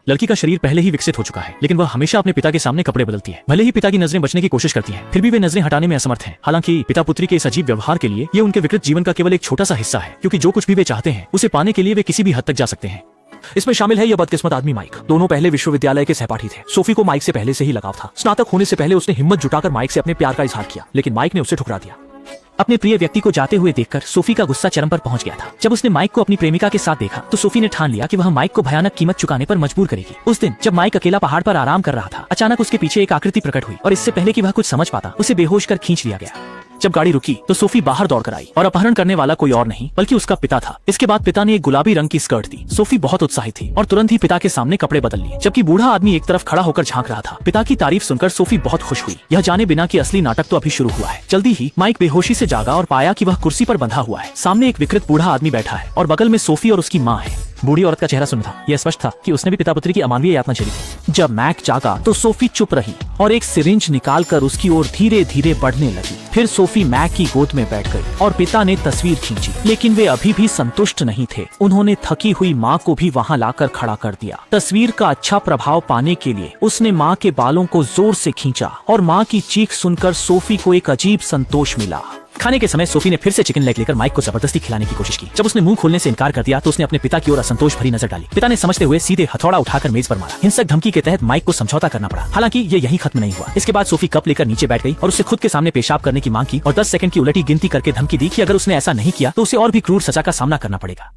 लड़की का शरीर पहले ही विकसित हो चुका है, लेकिन वह हमेशा अपने पिता के सामने कपड़े बदलती है। भले ही पिता की नजरें बचने की कोशिश करती हैं, फिर भी वे नजरें हटाने में असमर्थ हैं। हालांकि पिता पुत्री के इस अजीब व्यवहार के लिए ये उनके विकृत जीवन का केवल एक छोटा सा हिस्सा है, क्योंकि जो कुछ भी वे चाहते हैं उसे पाने के लिए वे किसी भी हद तक जा सकते हैं। इसमें शामिल है यह बदकिस्मत आदमी माइक। दोनों पहले विश्वविद्यालय के सहपाठी थे। सोफी को माइक से पहले से ही लगाव था। स्नातक होने से पहले उसने हिम्मत जुटाकर माइक से अपने प्यार का इजहार किया, लेकिन माइक ने उसे ठुकरा दिया। अपने प्रिय व्यक्ति को जाते हुए देखकर सोफी का गुस्सा चरम पर पहुंच गया था। जब उसने माइक को अपनी प्रेमिका के साथ देखा तो सोफी ने ठान लिया कि वह माइक को भयानक कीमत चुकाने पर मजबूर करेगी। उस दिन जब माइक अकेला पहाड़ पर आराम कर रहा था, अचानक उसके पीछे एक आकृति प्रकट हुई और इससे पहले कि वह कुछ समझ पाता, उसे बेहोश कर खींच लिया गया। जब गाड़ी रुकी तो सोफी बाहर दौड़कर आई और अपहरण करने वाला कोई और नहीं बल्कि उसका पिता था। इसके बाद पिता ने एक गुलाबी रंग की स्कर्ट दी। सोफी बहुत उत्साहित थी और तुरंत ही पिता के सामने कपड़े बदल लिए, जबकि बूढ़ा आदमी एक तरफ खड़ा होकर झांक रहा था। पिता की तारीफ सुनकर सोफी बहुत खुश हुई, यह जाने बिना कि असली नाटक तो अभी शुरू हुआ है। जल्दी ही माइक बेहोशी से जागा और पाया कि वह कुर्सी पर बंधा हुआ है। सामने एक विकृत बूढ़ा आदमी बैठा है और बगल में सोफी और उसकी माँ है। बूढ़ी औरत का चेहरा सुन्न था। यह स्पष्ट था कि उसने भी पिता पुत्री की अमानवीय यातना झेली थी। जब मैक जागा तो सोफी चुप रही और एक सिरिंज निकालकर उसकी ओर धीरे धीरे बढ़ने लगी। फिर सोफी मैक की गोद में बैठ गई और पिता ने तस्वीर खींची, लेकिन वे अभी भी संतुष्ट नहीं थे। उन्होंने थकी हुई माँ को भी वहाँ लाकर खड़ा कर दिया। तस्वीर का अच्छा प्रभाव पाने के लिए उसने माँ के बालों को जोर से खींचा और माँ की चीख सुनकर सोफी को एक अजीब संतोष मिला। खाने के समय सोफी ने फिर से चिकन लेग लेकर माइक को जबरदस्ती खिलाने की कोशिश की। जब उसने मुंह खोलने से इनकार कर दिया तो उसने अपने पिता की ओर असंतोष भरी नजर डाली। पिता ने समझते हुए सीधे हथौड़ा उठाकर मेज पर मारा। हिंसक धमकी के तहत माइक को समझौता करना पड़ा। हालांकि ये यही खत्म नहीं हुआ। इसके बाद सोफी कप लेकर नीचे बैठ गई और उससे खुद के सामने पेशाब करने की मांग की और 10 सेकंड की उलटी गिनती करके धमकी दी कि अगर उसने ऐसा नहीं किया तो उसे और भी क्रूर सजा का सामना करना पड़ेगा।